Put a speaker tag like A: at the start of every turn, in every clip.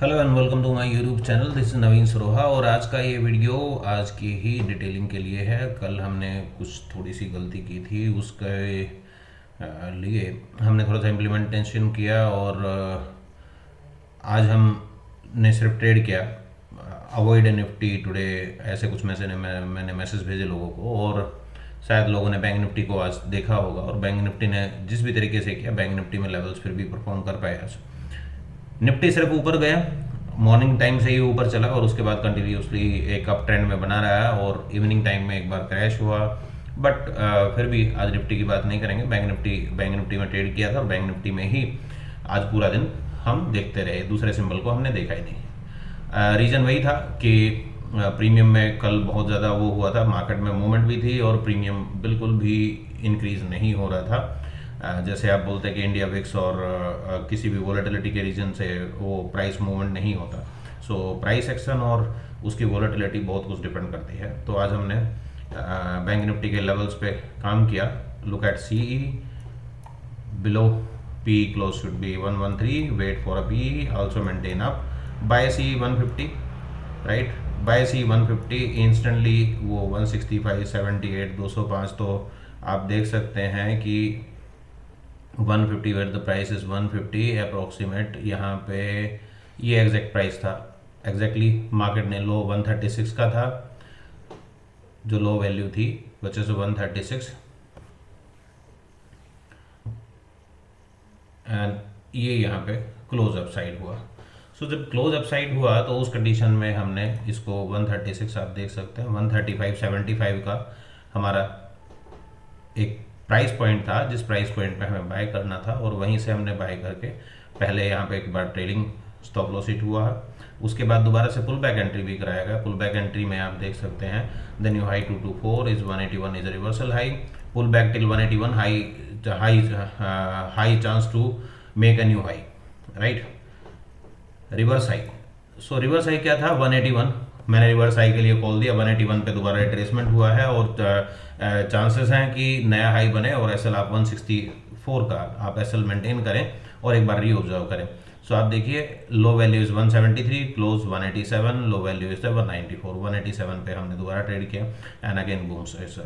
A: Hello and welcome to my YouTube channel. This is Naveen Saroha और आज का ये वीडियो आज की ही डिटेलिंग के लिए है। कल हमने कुछ थोड़ी सी गलती की थी, उसके लिए हमने थोड़ा सा इम्प्लीमेंटेशन किया और आज हमने सिर्फ ट्रेड किया अवॉइड निफ्टी टुडे, ऐसे कुछ मैंने मैसेज भेजे लोगों को और शायद लोगों ने बैंक निफ्टी को आज देखा होगा। और बैंक निफ्टी ने जिस भी तरीके से किया, बैंक निफ्टी में लेवल्स फिर भी परफॉर्म कर पाए आज। निफ्टी सिर्फ ऊपर गया, मॉर्निंग टाइम से ही ऊपर चला और उसके बाद कंटिन्यूसली एक अप ट्रेंड में बना रहा है और इवनिंग टाइम में एक बार क्रैश हुआ। बट फिर भी आज निफ्टी की बात नहीं करेंगे। बैंक निफ्टी में ट्रेड किया था और बैंक निफ्टी में ही आज पूरा दिन हम देखते रहे, दूसरे सिंबल को हमने देखा ही नहीं। रीज़न वही था कि प्रीमियम में कल बहुत ज़्यादा वो हुआ था, मार्केट में मूवमेंट भी थी और प्रीमियम बिल्कुल भी इंक्रीज़ नहीं हो रहा था। जैसे आप बोलते हैं कि इंडिया विक्स और किसी भी वोलेटिलिटी के रीजन से वो प्राइस मूवमेंट नहीं होता। सो प्राइस एक्शन और उसकी वोलेटिलिटी बहुत कुछ डिपेंड करती है। तो आज हमने बैंक निफ्टी के लेवल्स पे काम किया। Look at CE below P close should be 113, wait for a P also maintain up, buy C 150, right. Buy C 150 instantly वो 165, 78, 205। तो आप देख सकते हैं कि 150 wait the price is 150 approximate. यहाँ पे ये एग्जैक्ट प्राइस था। एग्जैक्टली मार्केट ने लो 136 का था, जो लो वैल्यू थी विच इज 136, एंड ये यहाँ पे क्लोज अप साइड हुआ। सो जब क्लोज अप साइड हुआ तो उस कंडीशन में हमने इसको 136, आप देख सकते हैं 135.75 का हमारा एक प्राइस पॉइंट था, जिस प्राइस पॉइंट पे हमें बाय करना था और वहीं से हमने बाय करके पहले यहाँ पे एक बार ट्रेडिंग स्टॉप लॉस हिट हुआ है। उसके बाद दोबारा से पुल बैक एंट्री भी कराया गया। पुल बैक एंट्री में आप देख सकते हैं the new high 224 is 181 is a reversal high, pull back till 181, high chance to make a new high, right, reverse high. So reverse high क्या था? 181। मैंने रिवर्स हाई के लिए कॉल दिया, 181 पे दोबारा रिट्रेसमेंट हुआ है और चांसेस हैं कि नया हाई बने और एसएल आप 164 का आप एसएल मेंटेन करें और एक बार री ऑब्जर्व करें। सो आप देखिए low value is 173, close 187, low value is 194। 187 पे हमने दोबारा ट्रेड किया and again बूम्स is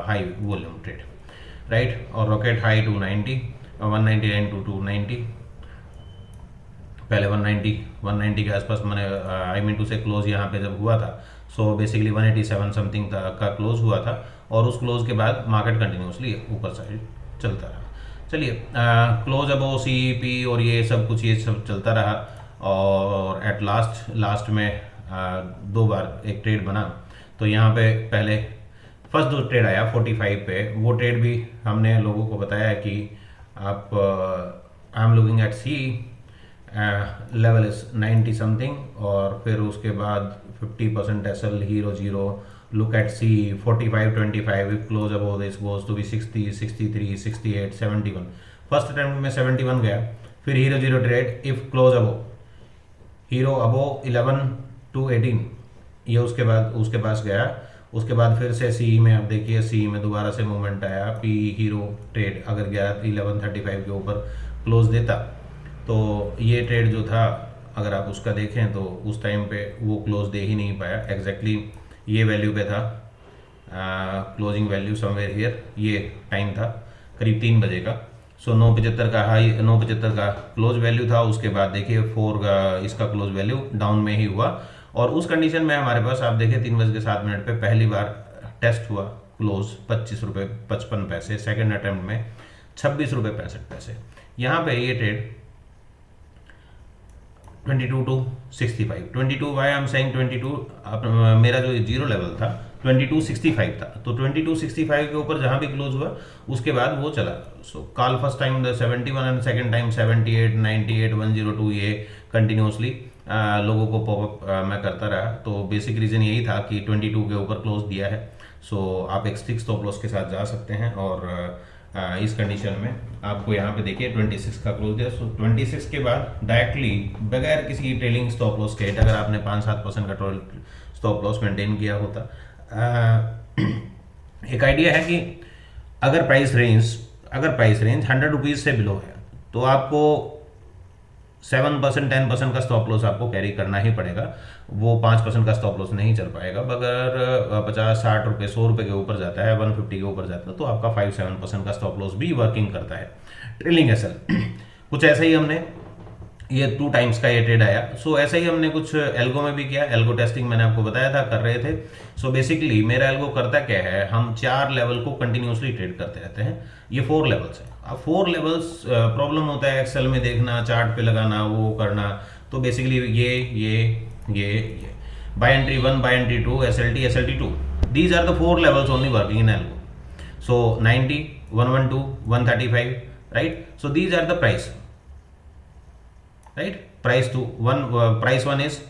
A: high volume trade, right. और रॉकेट हाई 290, 199 टू 290, पहले 190 के आसपास मैंने आई मीन टू से क्लोज यहाँ पे जब हुआ था। सो बेसिकली 187 समथिंग का क्लोज हुआ था और उस क्लोज के बाद मार्केट कंटिन्यूसली ऊपर साइड चलता रहा। चलिए, क्लोज अबो सी पी और ये सब चलता रहा और एट लास्ट में दो बार एक ट्रेड बना। तो यहाँ पे पहले फर्स्ट जो ट्रेड आया 45 पे, वो ट्रेड भी हमने लोगों को बताया कि आप I am looking at C level is 90 something और फिर उसके बाद 50% S L hero zero, look at C 45.25 if close above this goes to be 60, 63, 68, 71। First attempt में 71 गया, फिर hero zero trade if close above, hero above 11 to 18, ये उसके पास गया। उसके बाद फिर से सी में आप देखिए, सी में दोबारा से मूवमेंट आया। पी हीरो ट्रेड अगर 1135 के ऊपर क्लोज देता तो ये ट्रेड जो था अगर आप उसका देखें तो उस टाइम पे वो क्लोज दे ही नहीं पाया। एग्जैक्टली ये वैल्यू पे था, क्लोजिंग वैल्यू समवेयर हियर, ये टाइम था करीब 3 बजे का। सो 975 का हाई, 975 का क्लोज वैल्यू था। उसके बाद देखिए 4 का इसका क्लोज वैल्यू डाउन में ही हुआ और उस कंडीशन में हमारे पास आप देखिए 3:07 पे पहली बार टेस्ट हुआ क्लोज 25 रुपये 55 पैसे, सेकेंड अटेम्प्ट में 26 रुपये 65 पैसे। यहाँ पे ये trade 22 to 65, 22 why I am saying 22, मेरा जो जीरो लेवल था 2265 था। तो 2265 के ऊपर जहाँ भी क्लोज हुआ उसके बाद वो चला। So call first time 71 and second time 78, 98, 102, ये कंटिन्यूसली लोगों को पॉपअप मैं करता रहा। तो बेसिक रीज़न यही था कि 22 के ऊपर क्लोज दिया है। सो आप एक स्टिक स्टॉप लॉस के साथ जा सकते हैं और इस कंडीशन में आपको यहाँ पे देखिए 26 का क्लोज दिया। सो 26 के बाद डायरेक्टली बगैर किसी ट्रेलिंग स्टॉप लॉस के, अगर आपने 5-7% का स्टॉप लॉस मेंटेन किया होता, एक आइडिया है कि अगर प्राइस रेंज 100 रुपीज़ से बिलो है तो आपको 7% 10% का स्टॉप लॉस आपको कैरी करना ही पड़ेगा। वो 5% का स्टॉप लॉस नहीं चल पाएगा। अगर 50-60 रुपये 100 रुपये के ऊपर जाता है, 150 के ऊपर जाता है, तो आपका 5-7% का स्टॉप लॉस भी वर्किंग करता है। ट्रेलिंग एसएल कुछ ऐसा ही हमने ये 2 टाइम्स का ये ट्रेड आया। सो ऐसा ही हमने कुछ एल्गो में भी किया। एल्गो टेस्टिंग मैंने आपको बताया था कर रहे थे। सो बेसिकली मेरा एल्गो करता क्या है, हम 4 लेवल को कंटिन्यूसली ट्रेड करते रहते हैं। ये 4 लेवल्स है। अब 4 लेवल्स प्रॉब्लम होता है एक्सेल में देखना, चार्ट पे लगाना, वो करना। तो बेसिकली ये buy entry 1, buy entry 2, SLT 2, these are the 4 levels only working in algo. So 90, 112, 135, right. So these are the price, right. Price 1 is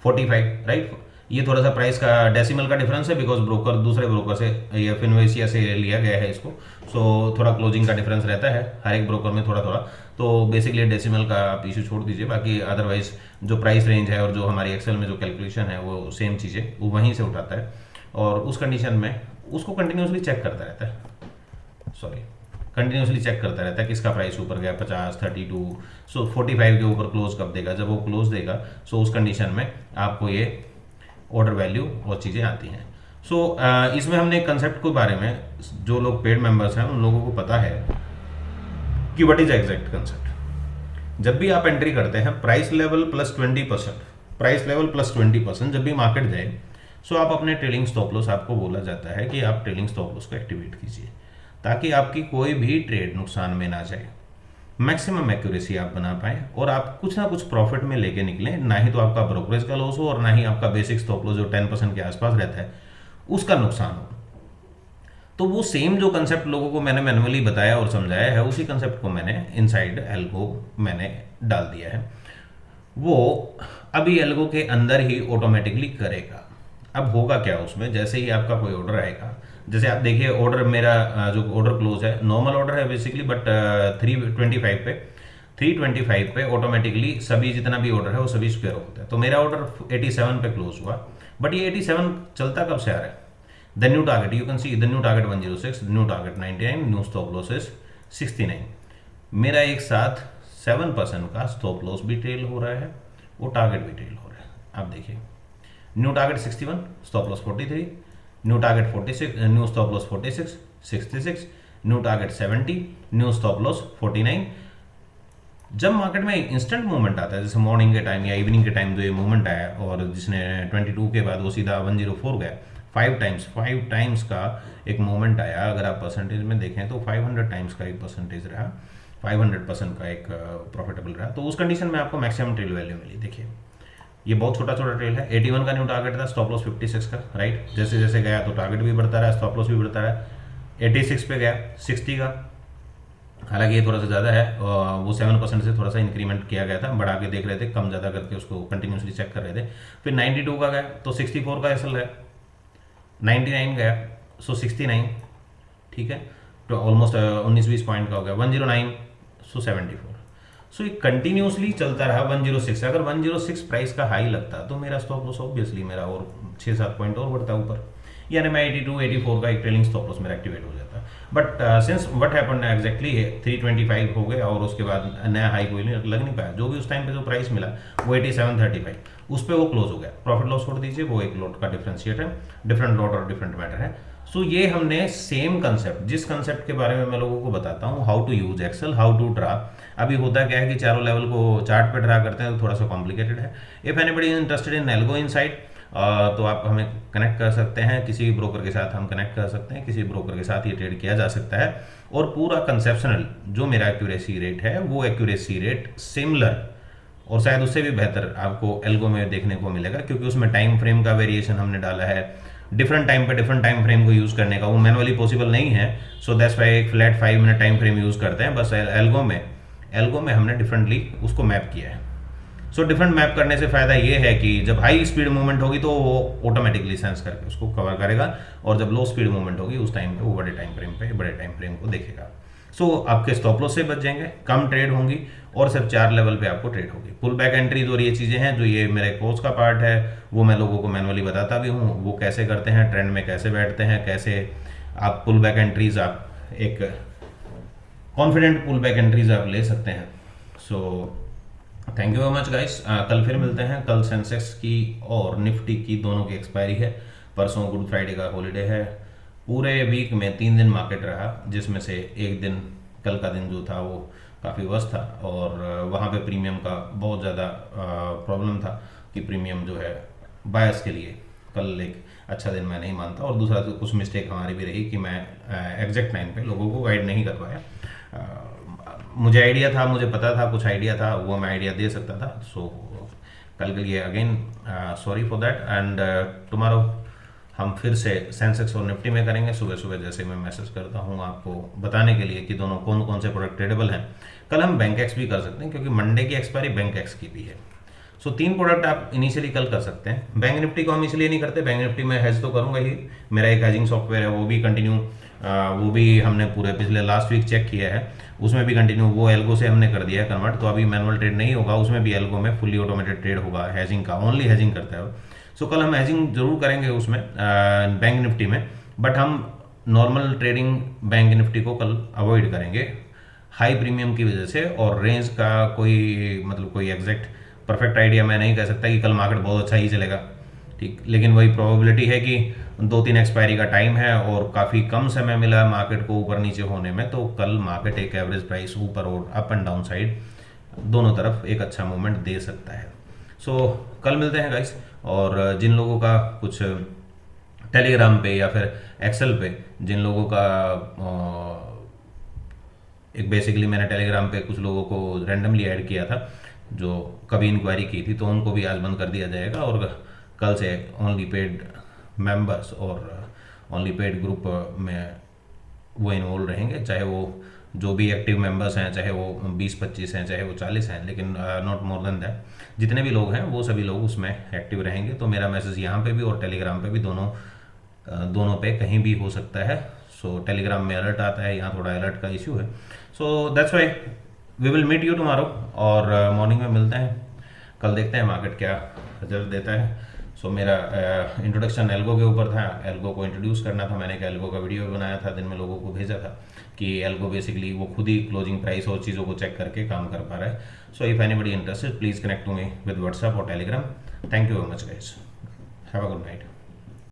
A: 45, right. ये थोड़ा सा प्राइस का डेसिमल का डिफरेंस है, बिकॉज ब्रोकर दूसरे ब्रोकर से या फिनोवेशिया से लिया गया है इसको। सो थोड़ा क्लोजिंग का डिफरेंस रहता है हर एक ब्रोकर में थोड़ा थोड़ा। तो बेसिकली डेसिमल का आप इशू छोड़ दीजिए, बाकी अदरवाइज जो प्राइस रेंज है और जो हमारी एक्सेल में जो कैलकुलेशन है वो सेम चीज़ें वो वहीं से उठाता है। और उस कंडीशन में उसको कंटिन्यूसली चेक करता रहता है, कंटिन्यूसली चेक करता रहता है किसका प्राइस ऊपर गया, 50, 32, सो 45 के ऊपर क्लोज कब देगा। जब वो क्लोज देगा सो उस कंडीशन में आपको ये ऑर्डर वैल्यू और चीज़ें आती हैं। सो इसमें हमने एक कंसेप्ट के बारे में, जो लोग पेड मेंबर्स हैं उन लोगों को पता है कि व्हाट इज एग्जैक्ट कंसेप्ट। जब भी आप एंट्री करते हैं प्राइस लेवल प्लस 20%, जब भी मार्केट जाए सो आप अपने ट्रेलिंग स्टॉप लॉस, आपको बोला जाता है कि आप ट्रेलिंग स्टॉप लॉस को एक्टिवेट कीजिए ताकि आपकी कोई भी ट्रेड नुकसान में ना जाए, मैक्सिमम एक्यूरेसी आप बना पाएं और आप कुछ ना कुछ प्रॉफिट में लेके निकलें। ना ही तो आपका ब्रोकरेज का लॉस हो और ना ही आपका बेसिक स्टॉप लॉस जो 10% के आसपास रहता है उसका नुकसान हो। तो वो सेम जो कंसेप्ट लोगों को मैंने मैनुअली बताया और समझाया है, उसी कंसेप्ट को मैंने इनसाइड एल्गो मैंने डाल दिया है। वो अभी एल्गो के अंदर ही ऑटोमेटिकली करेगा। अब होगा क्या उसमें, जैसे ही आपका कोई ऑर्डर आएगा, जैसे आप देखिए ऑर्डर मेरा जो ऑर्डर क्लोज है नॉर्मल ऑर्डर है बेसिकली, बट 325 पे ऑटोमेटिकली सभी जितना भी ऑर्डर है वो सभी स्क्वायर होता है। तो मेरा ऑर्डर 87 पे क्लोज हुआ, बट ये 87 चलता कब से आ रहा है। The new target you can see, the new target 106, new target 99, new stop loss is 69। मेरा एक साथ 7% का स्टॉप लॉस भी ट्रेल हो रहा है, वो टारगेट भी ट्रेल हो रहा है। आप देखिए new target 61, stop loss 43, new target 46, new stop loss 46, 66, new target 70, new stop loss 49। जब मार्केट में इंस्टेंट मूवमेंट आता है, जैसे मॉर्निंग के टाइम या इवनिंग के टाइम जो ये मूवमेंट आया और जिसने 22 के बाद वो सीधा 104 गया, 5 टाइम्स का एक मूवमेंट आया। अगर आप परसेंटेज में देखें तो 500 टाइम्स का एक परसेंटेज रहा, 500% का एक प्रॉफिटेबल रहा। तो उस कंडीशन में आपको मैक्सिमम ट्रेल वैल्यू मिली। देखिए ये बहुत छोटा छोटा ट्रेल है। 81 का न्यू टारगेट था, स्टॉप लॉस 56 का, राइट। जैसे जैसे गया तो टारगेट भी बढ़ता रहा, स्टॉप लॉस भी बढ़ता रहा। 86 पे गया, 60 का, हालांकि ये थोड़ा सा ज़्यादा है, वो 7% से थोड़ा सा इंक्रीमेंट किया गया था, बढ़ा के देख रहे थे, कम ज़्यादा करके उसको कंटिन्यूसली चेक कर रहे थे। फिर 92 का गया तो 64 का एसएल है, 99 गया सो 69, ठीक है, तो ऑलमोस्ट 19-20 पॉइंट का हो गया। 109 सो 74। सो ये कंटिन्यूसली चलता रहा 106। अगर 106 प्राइस का हाई लगता तो मेरा स्टॉप लॉस ऑब्वियसली मेरा और 6-7 पॉइंट और बढ़ता ऊपर, यानी मैं 82-84 का एक ट्रेलिंग स्टॉप लॉस मेरा एक्टिवेट हो जाता। But since what happened exactly 325 हो गया और उसके बाद नया हाई कोई लग नहीं पाया। जो भी उस टाइम पे जो प्राइस मिला वो 87.35, उस पर वो क्लोज हो गया। प्रॉफिट लॉस छोड़ दीजिए, वो एक लॉट का डिफरेंशिएट है, डिफरेंट लॉट और डिफरेंट मैटर है। सो ये हमने सेम कंसेप्ट, जिस कंसेप्ट के बारे में मैं लोगों को बताता हूँ, how to use Excel, how to draw. अभी होता क्या है कि चारों लेवल को चार्ट पे ड्रा करते हैं तो थोड़ा सा कॉम्प्लिकेटेड है। If anybody is interested in algo insight तो आप हमें कनेक्ट कर सकते हैं, किसी भी ब्रोकर के साथ हम कनेक्ट कर सकते हैं, किसी ब्रोकर के साथ ये ट्रेड किया जा सकता है। और पूरा कंसेप्शनल जो मेरा एक्यूरेसी रेट है वो एक्यूरेसी रेट सिमिलर और शायद उससे भी बेहतर आपको एल्गो में देखने को मिलेगा, क्योंकि उसमें टाइम फ्रेम का वेरिएशन हमने डाला है। डिफरेंट टाइम पे डिफरेंट टाइम फ्रेम को यूज़ करने का वो मैनुअली पॉसिबल नहीं है। सो दैट्स वाई एक flat 5 minute time frame use करते हैं बस। एल्गो में हमने डिफरेंटली उसको मैप किया है। सो डिफरेंट मैप करने से फ़ायदा ये है कि जब हाई स्पीड मूवमेंट होगी तो वो ऑटोमेटिकली सेंस करके उसको कवर करेगा, और जब लो स्पीड मूवमेंट होगी उस टाइम पे वो बड़े टाइम फ्रेम को देखेगा। सो आपके स्टॉप लॉस से बच जाएंगे, कम ट्रेड होंगी और सिर्फ 4 लेवल पे आपको ट्रेड होगी। पुल बैक एंट्रीज और ये चीज़ें हैं जो ये मेरे कोर्स का पार्ट है, वो मैं लोगों को मैनुअली बताता भी हूँ वो कैसे करते हैं, ट्रेंड में कैसे बैठते हैं, कैसे आप पुल बैक एंट्रीज आप एक कॉन्फिडेंट पुल बैक एंट्रीज आप ले सकते हैं। So thank you very much guys. कल फिर मिलते हैं। कल सेंसेक्स की और निफ्टी की दोनों की एक्सपायरी है। परसों गुड फ्राइडे का हॉलीडे है। पूरे वीक में 3 दिन मार्केट रहा, जिसमें से एक दिन, कल का दिन जो था वो काफ़ी वर्स्ट था, और वहाँ पे प्रीमियम का बहुत ज़्यादा प्रॉब्लम था कि प्रीमियम जो है बायर्स के लिए कल एक अच्छा दिन मैं नहीं मानता। और दूसरा तो कुछ मिस्टेक हमारी भी रही कि मैं एग्जैक्ट टाइम पे लोगों को गाइड नहीं कर पाया। मुझे आइडिया था, मुझे पता था, कुछ आइडिया था, वो मैं आइडिया दे सकता था। सो कल के लिए again sorry for that. And tomorrow हम फिर से सेंसेक्स और निफ्टी में करेंगे सुबह सुबह, जैसे मैं मैसेज करता हूँ आपको बताने के लिए कि दोनों कौन कौन से प्रोडक्ट ट्रेडेबल हैं। कल हम बैंक एक्स भी कर सकते हैं, क्योंकि मंडे की एक्सपायरी बैंक एक्स की भी है। सो 3 प्रोडक्ट आप इनिशियली कल कर सकते हैं। बैंक निफ्टी को हम इसलिए नहीं करते, बैंक निफ्टी में हेज तो करूंगा ही, मेरा एक हेजिंग सॉफ्टवेयर है वो भी कंटिन्यू, वो भी हमने पूरे पिछले लास्ट वीक चेक किया है, उसमें भी कंटिन्यू वो एल्गो से हमने कर दिया है कन्वर्ट। तो अभी मैनुअल ट्रेड नहीं होगा, उसमें भी एल्गो में फुली ऑटोमेटेड ट्रेड होगा हेजिंग का, ओनली हेजिंग करता है। सो कल हम हेजिंग जरूर करेंगे उसमें बैंक निफ्टी में, बट हम नॉर्मल ट्रेडिंग बैंक निफ्टी को कल अवॉइड करेंगे हाई प्रीमियम की वजह से। और रेंज का कोई एग्जैक्ट परफेक्ट आइडिया मैं नहीं कह सकता कि कल मार्केट बहुत अच्छा ही चलेगा, ठीक, लेकिन वही प्रोबेबिलिटी है कि 2-3 एक्सपायरी का टाइम है और काफ़ी कम समय मिला है मार्केट को ऊपर नीचे होने में, तो कल मार्केट एक एवरेज प्राइस ऊपर और अप एंड डाउन साइड दोनों तरफ एक अच्छा मूवमेंट दे सकता है। सो कल मिलते हैं गाइस। और जिन लोगों का कुछ टेलीग्राम पे या फिर एक्सेल पे, जिन लोगों का एक बेसिकली मैंने टेलीग्राम पे कुछ लोगों को रैंडमली ऐड किया था जो कभी इंक्वायरी की थी, तो उनको भी आज बंद कर दिया जाएगा। और कल से ओनली पेड मेंबर्स और ओनली पेड ग्रुप में वो इन्वॉल्व रहेंगे, चाहे वो जो भी एक्टिव मेंबर्स हैं, चाहे वो 20-25 हैं, चाहे वो 40 हैं, लेकिन नॉट मोर देन दैट। जितने भी लोग हैं वो सभी लोग उसमें एक्टिव रहेंगे। तो मेरा मैसेज यहाँ पे भी और टेलीग्राम पे भी, दोनों पे कहीं भी हो सकता है। सो टेलीग्राम में अलर्ट आता है, यहाँ थोड़ा अलर्ट का इश्यू है। So that's why we will meet you tomorrow, और मॉर्निंग में मिलते हैं। कल देखते हैं मार्केट क्या रिजल्ट देता है। सो मेरा इंट्रोडक्शन एल्गो के ऊपर था, एल्गो को इंट्रोड्यूस करना था। मैंने एक एल्गो का वीडियो बनाया था, दिन में लोगों को भेजा था कि एल्गो बेसिकली वो खुद ही क्लोजिंग प्राइस और चीज़ों को चेक करके काम कर पा रहा है। So if anybody interested please connect to me with WhatsApp और Telegram. Thank you very much guys, have a good night.